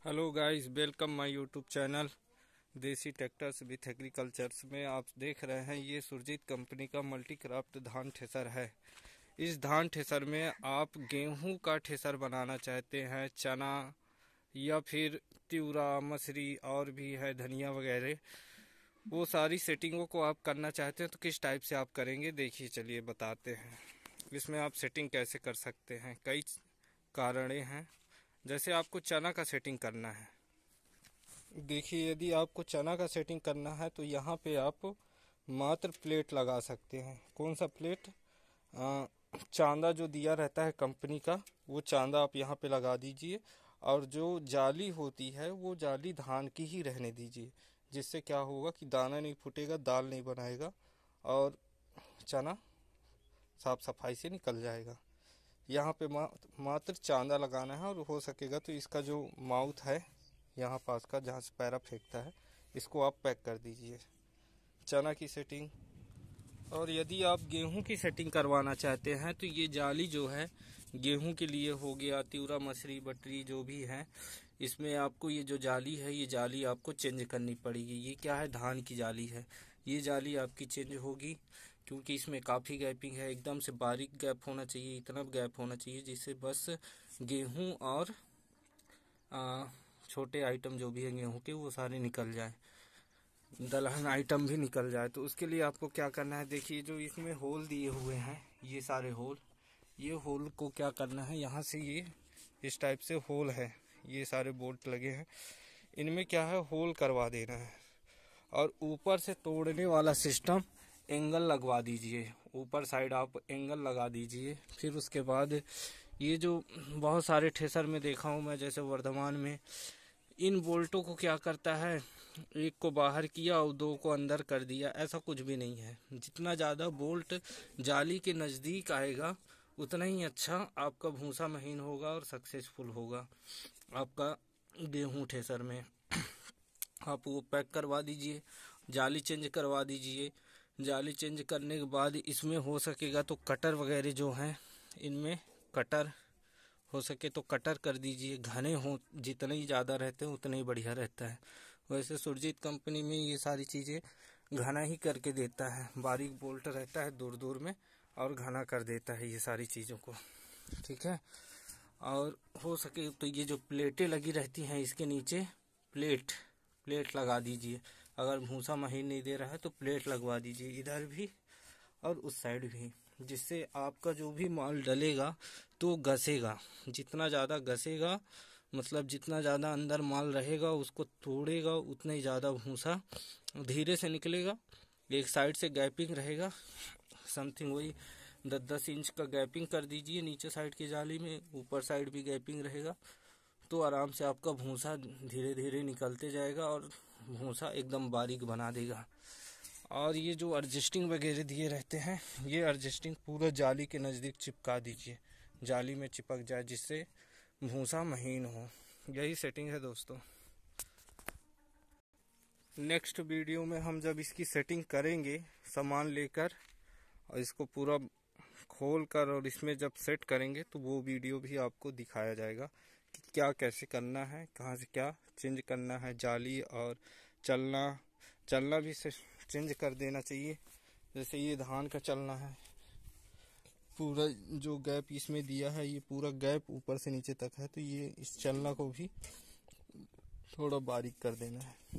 Hello guys, welcome my YouTube channel देसी tractors with agricultures में। आप देख रहे हैं ये सुरजीत कंपनी का मल्टी क्राफ्ट धान ठेसर है। इस धान ठेसर में आप गेहूं का ठेसर बनाना चाहते हैं, चना या फिर तिउरा मसूरी और भी है, धनिया वगैरह, वो सारी सेटिंगों को आप करना चाहते हैं तो किस टाइप से आप करेंगे देखिए, चलिए बताते हैं। इसमें आप सेटिंग कैसे कर सकते हैं, कई कारणें हैं। जैसे आपको चना का सेटिंग करना है, देखिए यदि आपको चना का सेटिंग करना है तो यहाँ पे आप मात्र प्लेट लगा सकते हैं। कौन सा प्लेट? चांदा जो दिया रहता है कंपनी का, वो चांदा आप यहाँ पे लगा दीजिए। और जो जाली होती है वो जाली धान की ही रहने दीजिए, जिससे क्या होगा कि दाना नहीं फूटेगा, दाल नहीं बनाएगा और चना साफ सफाई से निकल जाएगा। यहाँ पे मात्र चांदा लगाना है और हो सकेगा तो इसका जो माउथ है यहाँ पास का, जहाँ से पैरा फेंकता है, इसको आप पैक कर दीजिए। चना की सेटिंग। और यदि आप गेहूं की सेटिंग करवाना चाहते हैं तो ये जाली जो है गेहूं के लिए हो गया, तिउरा मसूरी बटरी जो भी है, इसमें आपको ये जो जाली है ये जाली आपको चेंज करनी पड़ेगी। ये क्या है? धान की जाली है। ये जाली आपकी चेंज होगी क्योंकि इसमें काफ़ी गैपिंग है। एकदम से बारीक गैप होना चाहिए, इतना गैप होना चाहिए जिससे बस गेहूं और छोटे आइटम जो भी है गेहूं के, वो सारे निकल जाए, दलहन आइटम भी निकल जाए। तो उसके लिए आपको क्या करना है, देखिए जो इसमें होल दिए हुए हैं, ये सारे होल, ये होल को क्या करना है, यहाँ से ये इस टाइप से होल है, ये सारे बोल्ट लगे हैं, इनमें क्या है, होल करवा देना है। और ऊपर से तोड़ने वाला सिस्टम एंगल लगवा दीजिए, ऊपर साइड आप एंगल लगा दीजिए। फिर उसके बाद ये जो बहुत सारे ठेसर में देखा हूँ मैं, जैसे वर्धमान में, इन बोल्टों को क्या करता है, एक को बाहर किया और दो को अंदर कर दिया। ऐसा कुछ भी नहीं है। जितना ज़्यादा बोल्ट जाली के नज़दीक आएगा उतना ही अच्छा आपका भूसा महीन होगा और सक्सेसफुल होगा आपका गेहूं ठेसर में। आप वो पैक करवा दीजिए, जाली चेंज करवा दीजिए। जाली चेंज करने के बाद इसमें हो सकेगा तो कटर वगैरह जो हैं, इनमें कटर हो सके तो कटर कर दीजिए। घने हो, जितने ही ज़्यादा रहते हैं उतना ही बढ़िया रहता है। वैसे सुरजीत कंपनी में ये सारी चीज़ें घना ही करके देता है, बारीक बोल्ट रहता है दूर दूर में और घना कर देता है ये सारी चीज़ों को, ठीक है। और हो सके तो ये जो प्लेटें लगी रहती हैं इसके नीचे, प्लेट लगा दीजिए। अगर भूसा महीन नहीं दे रहा है तो प्लेट लगवा दीजिए, इधर भी और उस साइड भी, जिससे आपका जो भी माल डलेगा तो घसेगा। जितना ज़्यादा घसेगा, मतलब जितना ज़्यादा अंदर माल रहेगा उसको तोड़ेगा, उतना ही ज़्यादा भूसा धीरे से निकलेगा। एक साइड से गैपिंग रहेगा, समथिंग वही 10-10 इंच का गैपिंग कर दीजिए नीचे साइड की जाली में, ऊपर साइड भी गैपिंग रहेगा। तो आराम से आपका भूसा धीरे धीरे निकलते जाएगा और भूसा एकदम बारीक बना देगा। और ये जो एडजस्टिंग वगैरह दिए रहते हैं, ये एडजस्टिंग पूरा जाली के नज़दीक चिपका दीजिए, जाली में चिपक जाए, जिससे भूसा महीन हो। यही सेटिंग है दोस्तों। नेक्स्ट वीडियो में हम जब इसकी सेटिंग करेंगे सामान लेकर और इसको पूरा खोल कर और इसमें जब सेट करेंगे तो वो वीडियो भी आपको दिखाया जाएगा कि क्या कैसे करना है, कहाँ से क्या चेंज करना है। जाली और चलना भी चेंज कर देना चाहिए। जैसे ये धान का चलना है, पूरा जो गैप इसमें दिया है, ये पूरा गैप ऊपर से नीचे तक है, तो ये इस चलना को भी थोड़ा बारीक कर देना है।